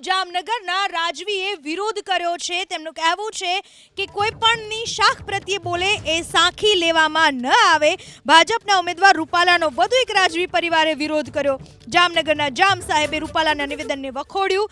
જામનગરના રાજવીએ વિરોધ કર્યો છે। તેમનું કહેવું છે કે કોઈ પણની શાખ પ્રત્યે બોલે એ સાંખી લેવામાં ન આવે। ભાજપના ઉમેદવાર રૂપાલાનો વધુ એક રાજવી પરિવારે વિરોધ કર્યો। જામનગરના જામ સાહેબે રૂપાલાના નિવેદનને વખોડ્યું।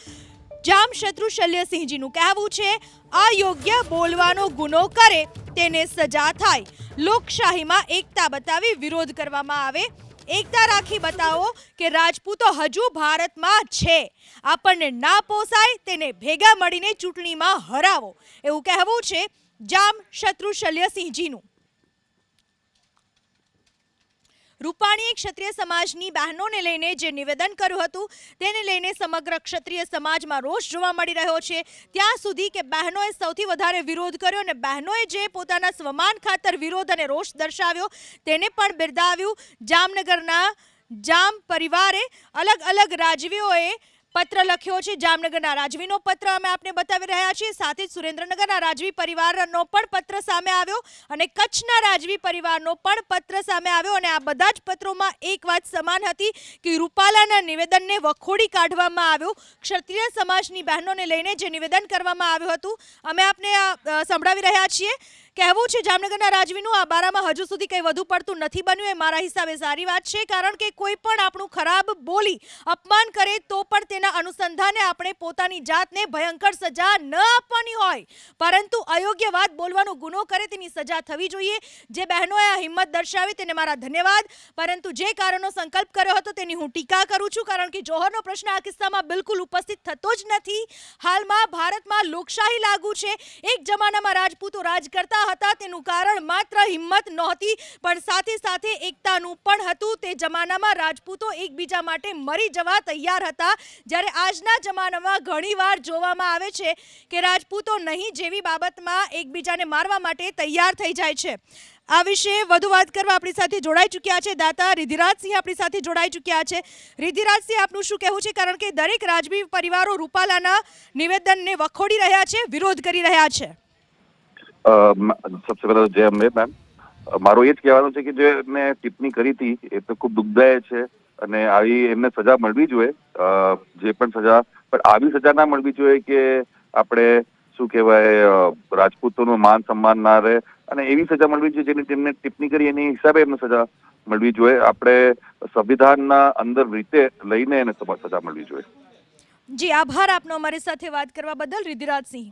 જામ શત્રુ શલ્યસિંહજીનું કહેવું છે અયોગ્ય બોલવાનો ગુનો કરે તેને સજા થાય। લોકશાહીમાં એકતા બતાવી વિરોધ કરવામાં આવે। એકતા રાખી બતાવો કે રાજપૂતો હજુ ભારતમાં છે। આપણને ના પોસાય તેને ભેગા મળીને ચૂંટણીમાં હરાવો, એવું કહેવું છે જામ શત્રુ શલ્યસિંહજીનું। રૂપાણીએ ક્ષત્રિય સમાજની બહેનોને લઈને જે નિવેદન કર્યું હતું તેને લઈને સમગ્ર ક્ષત્રિય સમાજમાં રોષ જોવા મળી રહ્યો છે। ત્યાં સુધી કે બહેનોએ સૌથી વધારે વિરોધ કર્યો અને બહેનોએ જે પોતાના સ્વમાન ખાતર વિરોધ અને રોષ દર્શાવ્યો તેને પણ બિરદાવ્યું। જામનગરના જામ પરિવારે અલગ અલગ રાજવીઓએ પત્ર લખ્યો છે। જામનગરના રાજવીનો પત્ર અમે આપને બતાવી રહ્યા છીએ, સાથે જ સુરેન્દ્રનગરના રાજવી પરિવારનો પણ પત્ર સામે આવ્યો અને કચ્છના રાજવી પરિવારનો પણ પત્ર સામે આવ્યો અને આ બધા જ પત્રોમાં એક વાત સમાન હતી કે રૂપાલાના નિવેદનને વખોડી કાઢવામાં આવ્યું। ક્ષત્રિય સમાજની બહેનોને લઈને જે નિવેદન કરવામાં આવ્યું હતું અમે આપને સંભળાવી રહ્યા છીએ। કહેવું છે જામનગરના રાજવીનું આ બારામાં હજુ સુધી કંઈ વધુ પડતું નથી બન્યું એ મારા હિસાબે સારી વાત છે, કારણ કે કોઈ પણ આપણું ખરાબ બોલી અપમાન કરે તો પણ તેના અનુસંધાને આપણે પોતાની જાતને ભયંકર સજા ન આપવાની હોય, પરંતુ અયોગ્ય વાત બોલવાનો ગુનો કરે તેની સજા થવી જોઈએ। જે બહેનોએ આ હિંમત દર્શાવી તેને મારા ધન્યવાદ, પરંતુ જે કારણનો સંકલ્પ કર્યો હતો તેની હું ટીકા કરું છું, કારણ કે જોહરનો પ્રશ્ન આ કિસ્સામાં બિલકુલ ઉપસ્થિત થતો જ નથી। હાલમાં ભારતમાં લોકશાહી લાગુ છે। એક જમાનામાં રાજપૂતો રાજ કરતા હતા તેનું કારણ માત્ર હિંમત નહોતી પણ સાથે સાથે એકતાનું પણ હતું। તે જમાનામાં રાજપૂતો એકબીજા માટે મરી જવા તૈયાર હતા, જ્યારે આજના જમાનામાં ઘણીવાર જોવામાં આવે છે કે રાજપૂતો નહીં જેવી બાબતમાં એકબીજાને મારવા માટે તૈયાર થઈ જાય છે। આ વિશે વધુ વાત કરવા આપણી સાથે જોડાઈ ચૂક્યા છે દાતા રિધિરાજસિંહ આપણી સાથે જોડાઈ ચૂક્યા છે। રિધિરાજસિંહ, આપનું શું કહેવું છે, કારણ કે દરેક રાજવી પરિવારો રૂપાલાના નિવેદનને વખોડી રહ્યા છે, વિરોધ કરી રહ્યા છે? सबसे पहले जय अम्बे मैम, मारो ये જ કહેવાનું છે કે જે મેં ટિપ્પણી કરી હતી એ તો ખૂબ દુઃખદાયક છે અને આવી એમને સજા મળવી જોઈએ। જે પણ સજા, પણ આવી સજા ના મળવી જોઈએ કે આપણે શું કહેવાય રાજપૂતોનું માન સન્માન ના રહે, અને એવી સજા મળવી જોઈએ જેની તેમને ટિપ્પણી કરી એની હિસાબે એમને સજા મળવી જોઈએ। આપણે સંવિધાનના અંદર રીતે લઈને એને સજા મળવી જોઈએ। જી, આભાર આપનો અમારી સાથે વાત કરવા બદલ રિધિરાજસિંહ।